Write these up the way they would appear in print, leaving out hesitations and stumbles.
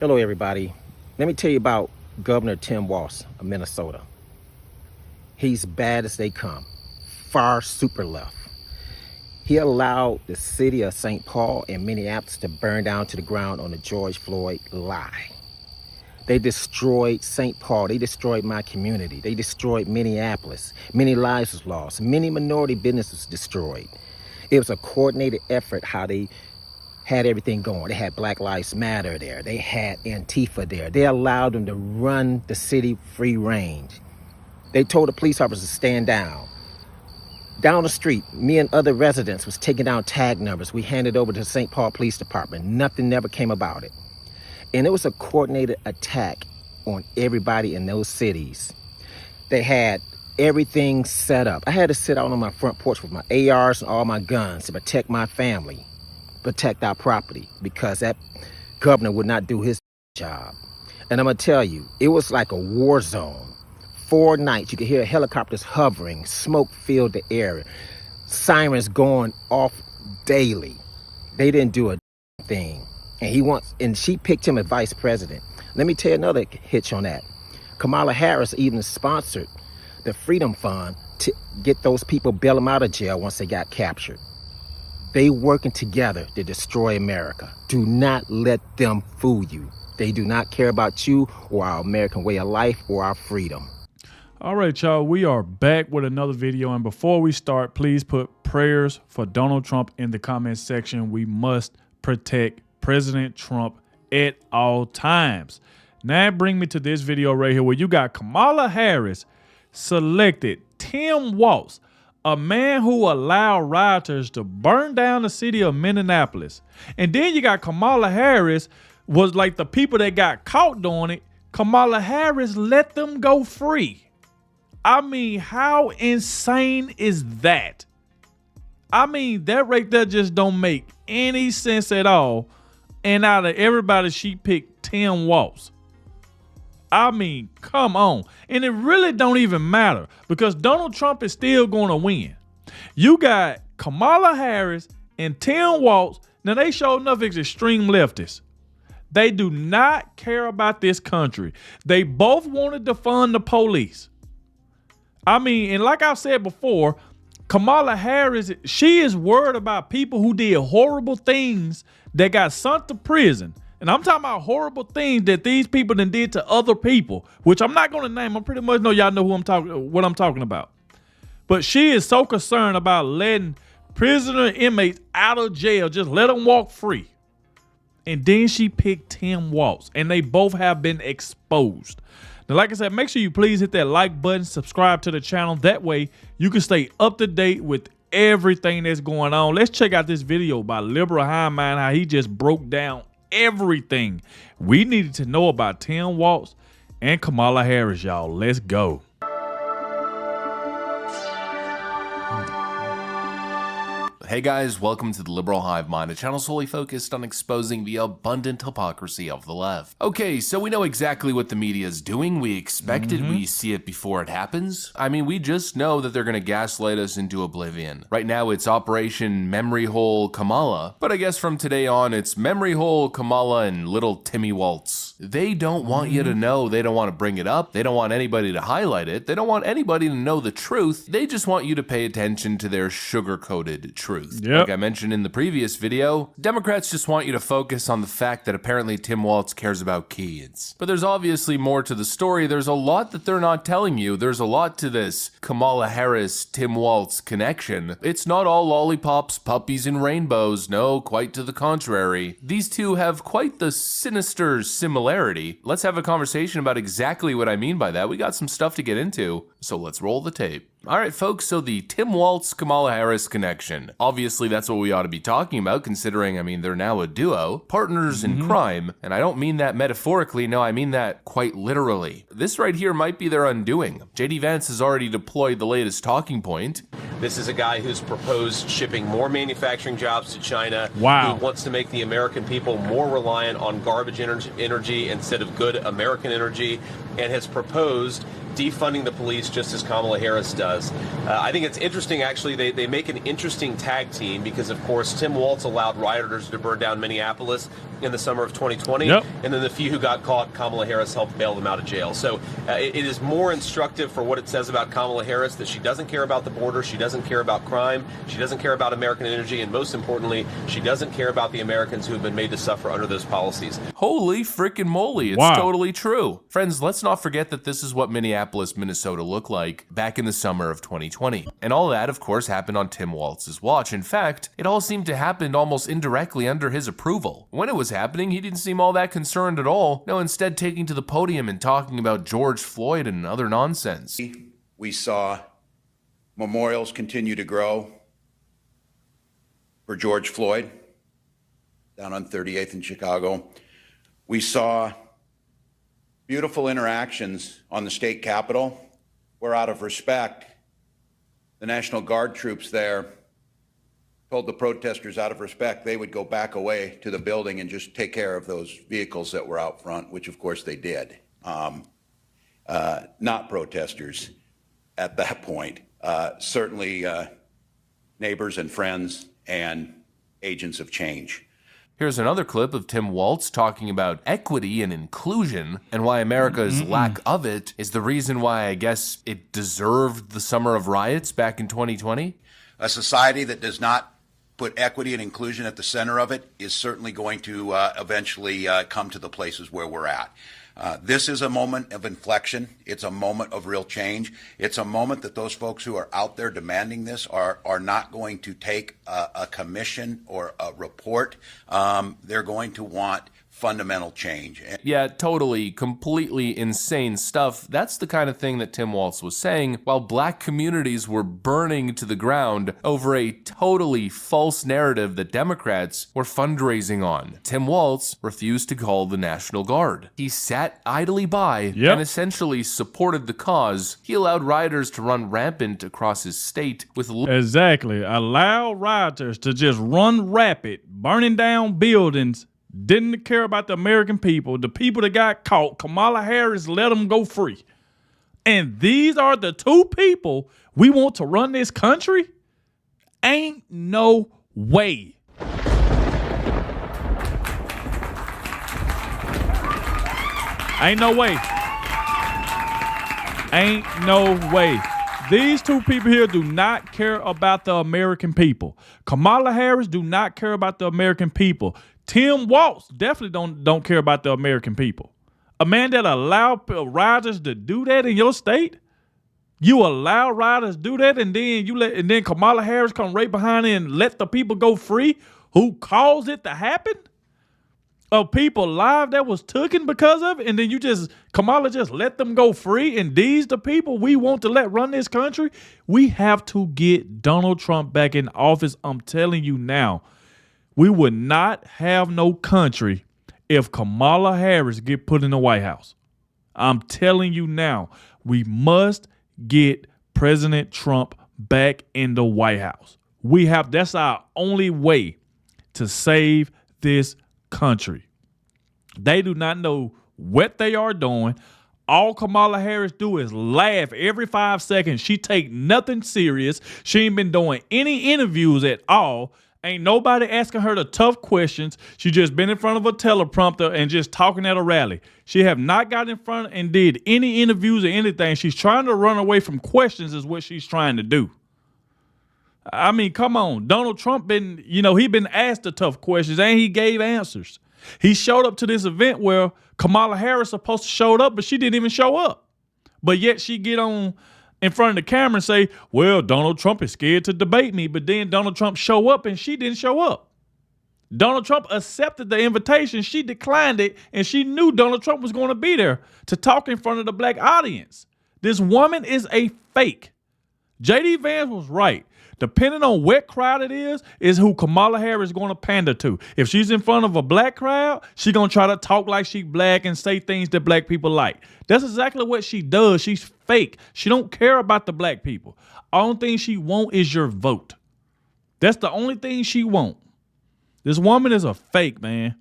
Hello, everybody. Let me tell you about Governor Tim Walz of Minnesota. He's bad as they come, far super left. He allowed the city of St. Paul and Minneapolis to burn down to the ground on the George Floyd lie. They destroyed St. Paul. They destroyed my community. They destroyed Minneapolis. Many lives was lost. Many minority businesses destroyed. It was a coordinated effort how they had everything going. They had Black Lives Matter there. They had Antifa there. They allowed them to run the city free range. They told the police officers to stand down. Down the street, me and other residents was taking down tag numbers. We handed over to the St. Paul Police Department. Nothing never came about it. And it was a coordinated attack on everybody in those cities. They had everything set up. I had to sit out on my front porch with my ARs and all my guns to protect my family, protect our property, because that governor would not do his job. And I'm gonna tell you, it was like a war zone. 4 nights, you could hear helicopters hovering, smoke filled the air, sirens going off daily. They didn't do a thing. And she picked him as vice president. Let me tell you another hitch on that. Kamala Harris even sponsored the Freedom Fund to get those people, bail them out of jail once they got captured. They working together to destroy America. Do not let them fool you. They do not care about you or our American way of life or our freedom. All right, y'all, we are back with another video. And before we start, please put prayers for Donald Trump in the comments section. We must protect President Trump at all times. Now bring me to this video right here where you got Kamala Harris selected Tim Walz, a man who allowed rioters to burn down the city of Minneapolis. And then you got Kamala Harris was like the people that got caught doing it. Kamala Harris let them go free. I mean, how insane is that? I mean, that right there just don't make any sense at all. And out of everybody, she picked Tim Walz. I mean, come on. And it really don't even matter because Donald Trump is still going to win. You got Kamala Harris and Tim Walz. Now, they show enough as extreme leftists. They do not care about this country. They both wanted to fund the police. I mean, and like I've said before, Kamala Harris, she is worried about people who did horrible things that got sent to prison. And I'm talking about horrible things that these people then did to other people, which I'm not going to name. I pretty much know y'all know what I'm talking about. But she is so concerned about letting prisoner inmates out of jail, just let them walk free. And then she picked Tim Walz, and they both have been exposed. Now, like I said, make sure you please hit that like button, subscribe to the channel. That way you can stay up to date with everything that's going on. Let's check out this video by Liberal Hindmind, how he just broke down everything we needed to know about Tim Walz and Kamala Harris, y'all. Let's go. Hey guys, welcome to the Liberal Hive Mind, a channel solely focused on exposing the abundant hypocrisy of the left. Okay, so we know exactly what the media is doing. We expect it, we see it before it happens. I mean, we just know that they're gonna gaslight us into oblivion. Right now it's Operation Memory Hole Kamala, but I guess from today on it's Memory Hole Kamala and little Timmy Walz. They don't want you to know, they don't want to bring it up, they don't want anybody to highlight it, they don't want anybody to know the truth, they just want you to pay attention to their sugar-coated truth. Yep. Like I mentioned in the previous video, Democrats just want you to focus on the fact that apparently Tim Walz cares about kids. But there's obviously more to the story. There's a lot that they're not telling you. There's a lot to this Kamala Harris, Tim Walz connection. It's not all lollipops, puppies, and rainbows. No, quite to the contrary. These two have quite the sinister similarity. Let's have a conversation about exactly what I mean by that. We got some stuff to get into, so let's roll the tape. Alright folks, so the Tim Walz Kamala Harris connection. Obviously that's what we ought to be talking about, considering, I mean, they're now a duo, partners in crime, and I don't mean that metaphorically, no, I mean that quite literally. This right here might be their undoing. JD Vance has already deployed the latest talking point. This is a guy who's proposed shipping more manufacturing jobs to China. Wow. Who wants to make the American people more reliant on garbage energy instead of good American energy, and has proposed defunding the police just as Kamala Harris does. I think it's interesting, actually. They make an interesting tag team because, of course, Tim Walz allowed rioters to burn down Minneapolis in the summer of 2020. Yep. And then the few who got caught, Kamala Harris helped bail them out of jail. So it is more instructive for what it says about Kamala Harris, that she doesn't care about the border, she doesn't care about crime, she doesn't care about American energy, and most importantly, she doesn't care about the Americans who have been made to suffer under those policies. Holy frickin' moly, it's Wow. totally true. Friends, let's not forget that this is what Minneapolis, Minnesota looked like back in the summer of 2020. And all that, of course, happened on Tim Walz's watch. In fact, it all seemed to happen almost indirectly under his approval. When it was happening, he didn't seem all that concerned at all. No, instead taking to the podium and talking about George Floyd and other nonsense. We saw memorials continue to grow for George Floyd down on 38th in Chicago. We saw beautiful interactions on the state capitol where, out of respect, the National Guard troops there told the protesters, out of respect, they would go back away to the building and just take care of those vehicles that were out front, which of course they did. Not protesters at that point, certainly neighbors and friends and agents of change. Here's another clip of Tim Walz talking about equity and inclusion and why America's lack of it is the reason why I guess it deserved the summer of riots back in 2020. A society that does not put equity and inclusion at the center of it is certainly going to eventually come to the places where we're at. This is a moment of inflection. It's a moment of real change. It's a moment that those folks who are out there demanding this are not going to take a commission or a report. They're going to want fundamental change. Yeah, totally, completely insane stuff. That's the kind of thing that Tim Walz was saying while black communities were burning to the ground over a totally false narrative that Democrats were fundraising on. Tim Walz refused to call the National Guard. He sat idly by and essentially supported the cause. He allowed rioters to run rampant across his state with Exactly. Allow rioters to just run rapid, burning down buildings. Didn't care about the American people. The people that got caught, Kamala Harris let them go free. And these are the two people we want to run this country? Ain't no way. Ain't no way. Ain't no way. These two people here do not care about the American people. Kamala Harris do not care about the American people. Tim Walz definitely don't care about the American people. A man that allowed rioters to do that in your state, you allow rioters to do that, and then Kamala Harris come right behind it and let the people go free who caused it to happen? Of people live that was taken because of it, and then Kamala just let them go free, and these the people we want to let run this country? We have to get Donald Trump back in office. I'm telling you now. We would not have no country if Kamala Harris get put in the White House. I'm telling you now, we must get President Trump back in the White House. That's our only way to save this country. They do not know what they are doing. All Kamala Harris do is laugh every 5 seconds. She take nothing serious. She ain't been doing any interviews at all. Ain't nobody asking her the tough questions. She just been in front of a teleprompter and just talking at a rally. She have not got in front and did any interviews or anything. She's trying to run away from questions is what she's trying to do. I mean, come on. Donald Trump he been asked the tough questions and he gave answers. He showed up to this event where Kamala Harris supposed to show up, but she didn't even show up. But yet she get on in front of the camera and say, well, Donald Trump is scared to debate me. But then Donald Trump show up and she didn't show up. Donald Trump accepted the invitation. She declined it, and she knew Donald Trump was going to be there to talk in front of the black audience. This woman is a fake. J.D. Vance was right. Depending on what crowd it is who Kamala Harris is going to pander to. If she's in front of a black crowd, she's going to try to talk like she black and say things that black people like. That's exactly what she does. She's fake. She don't care about the black people. Only thing she want is your vote. That's the only thing she want. This woman is a fake, man.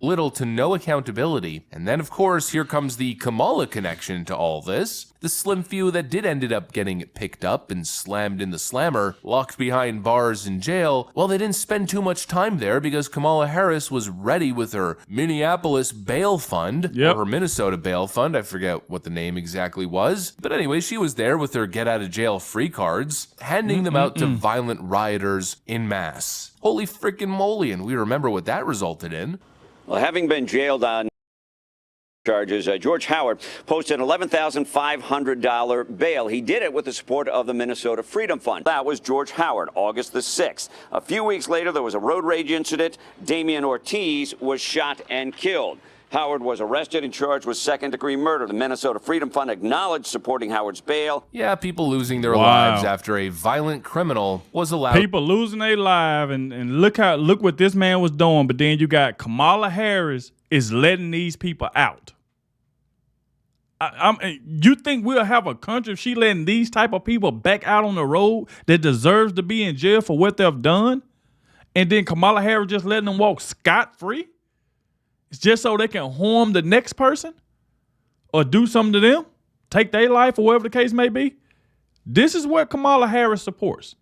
little to no accountability. And then, of course, here comes the Kamala connection to all this. The slim few that did ended up getting picked up and slammed in the slammer, locked behind bars in jail, well, they didn't spend too much time there because Kamala Harris was ready with her Minneapolis bail fund, or her Minnesota bail fund, I forget what the name exactly was. But anyway, she was there with her get out of jail free cards, handing them out to violent rioters in mass. Holy frickin' moly, and we remember what that resulted in. Well, having been jailed on charges, George Howard posted an $11,500 bail. He did it with the support of the Minnesota Freedom Fund. That was George Howard, August the 6th. A few weeks later, there was a road rage incident. Damian Ortiz was shot and killed. Howard was arrested and charged with second-degree murder. The Minnesota Freedom Fund acknowledged supporting Howard's bail. Yeah, people losing their lives after a violent criminal was allowed. People losing their lives, and look what this man was doing. But then you got Kamala Harris is letting these people out. You think we'll have a country if she letting these type of people back out on the road that deserves to be in jail for what they've done? And then Kamala Harris just letting them walk scot-free? It's just so they can harm the next person or do something to them, take their life or whatever the case may be. This is what Kamala Harris supports.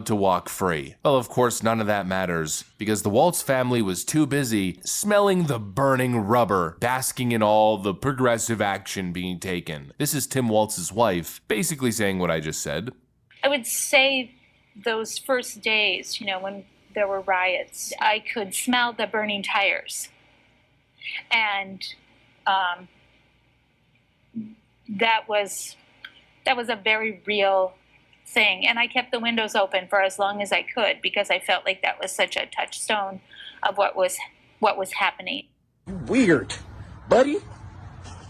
To walk free. Well, of course, none of that matters because the Walz family was too busy smelling the burning rubber, basking in all the progressive action being taken. This is Tim Walz's wife, basically saying what I just said. I would say those first days, when there were riots, I could smell the burning tires. And that was a very real thing. And I kept the windows open for as long as I could because I felt like that was such a touchstone of what was happening. You're weird, buddy.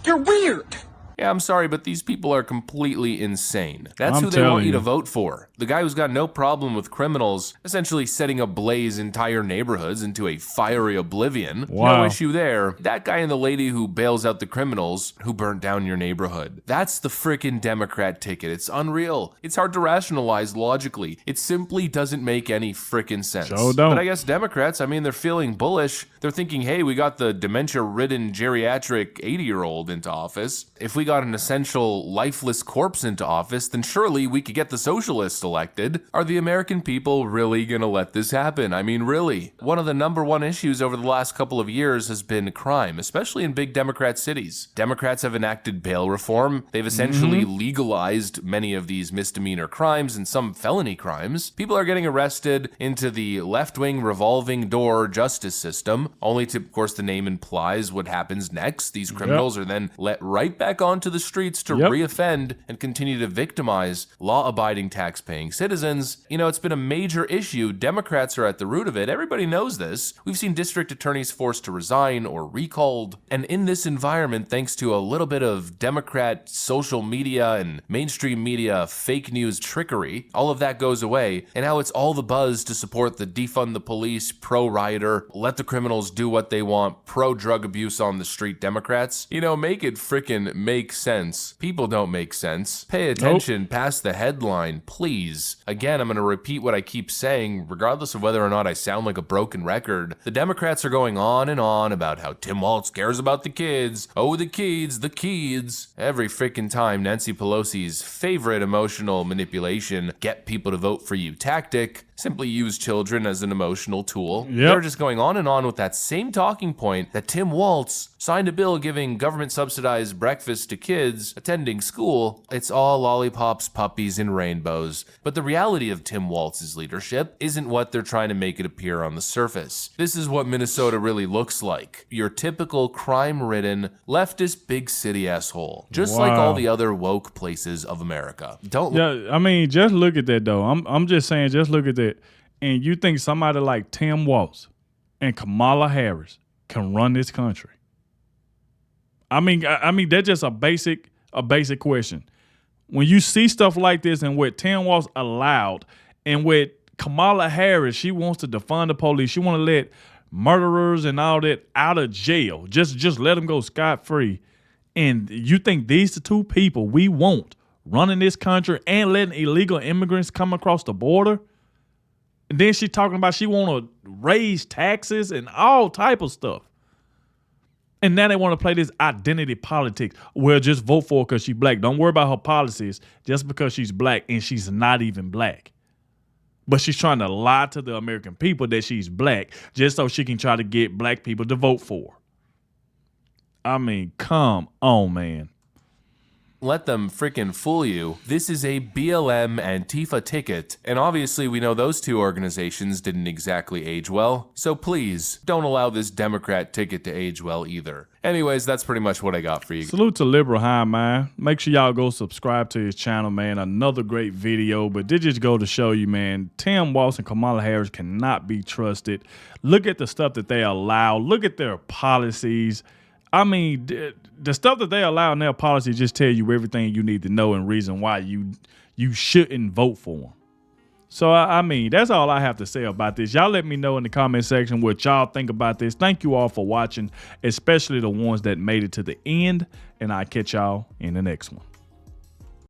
You're weird. Yeah, I'm sorry, but these people are completely insane. That's who they want you to vote for. The guy who's got no problem with criminals essentially setting ablaze entire neighborhoods into a fiery oblivion. Wow. No issue there. That guy and the lady who bails out the criminals who burnt down your neighborhood. That's the frickin' Democrat ticket. It's unreal. It's hard to rationalize logically. It simply doesn't make any frickin' sense. So don't. But I guess Democrats, they're feeling bullish. They're thinking, hey, we got the dementia-ridden geriatric 80-year-old into office. If we got an essential lifeless corpse into office, then surely we could get the socialists elected. Are the American people really gonna let this happen? Really? One of the #1 issues over the last couple of years has been crime, especially in big Democrat cities. Democrats have enacted bail reform. They've essentially legalized many of these misdemeanor crimes and some felony crimes. People are getting arrested into the left-wing revolving door justice system, only to, of course, the name implies what happens next. These criminals are then let right back onto the streets to reoffend and continue to victimize law-abiding tax-paying citizens. It's been a major issue. Democrats are at the root of it. Everybody knows this. We've seen district attorneys forced to resign or recalled. And in this environment, thanks to a little bit of Democrat social media and mainstream media fake news trickery, all of that goes away. And now it's all the buzz to support the defund the police, pro-rioter, let the criminals do what they want, pro-drug abuse on the street Democrats. Make it frickin' make sense. People don't make sense. Pay attention past the headline, please. Again, I'm going to repeat what I keep saying, regardless of whether or not I sound like a broken record. The Democrats are going on and on about how Tim Walz cares about the kids. Oh, the kids, the kids. Every freaking time Nancy Pelosi's favorite emotional manipulation, get people to vote for you tactic, simply use children as an emotional tool. They're just going on and on with that same talking point that Tim Walz signed a bill giving government-subsidized breakfast to kids attending school. It's all lollipops, puppies, and rainbows. But the reality of Tim Walz's leadership isn't what they're trying to make it appear on the surface. This is what Minnesota really looks like. Your typical crime-ridden, leftist big city asshole. Just like all the other woke places of America. Just look at that, though. I'm just saying, just look at that. And you think somebody like Tim Walz and Kamala Harris can run this country? That's just a basic question. When you see stuff like this and what Tim Walz allowed, and with Kamala Harris, she wants to defund the police. She want to let murderers and all that out of jail. Just let them go scot-free. And you think these the two people we want running this country and letting illegal immigrants come across the border? And then she talking about she want to raise taxes and all type of stuff. And now they want to play this identity politics. Well, just vote for her because she's black. Don't worry about her policies just because she's black, and she's not even black. But she's trying to lie to the American people that she's black just so she can try to get black people to vote for her. I mean, come on, man. Let them freaking fool you. This is a BLM Antifa ticket, and obviously we know those two organizations didn't exactly age well, so please don't allow this Democrat ticket to age well either. Anyways, that's pretty much what I got for you. Salute to Liberal High, man. Make sure y'all go subscribe to his channel, man. Another great video, but did just go to show you, man, Tim Walz and Kamala Harris cannot be trusted. Look at the stuff that they allow. Look at their policies. I mean, the stuff that they allow in their policy just tell you everything you need to know and reason why you shouldn't vote for them. So, I mean, that's all I have to say about this. Y'all let me know in the comment section what y'all think about this. Thank you all for watching, especially the ones that made it to the end, and I'll catch y'all in the next one.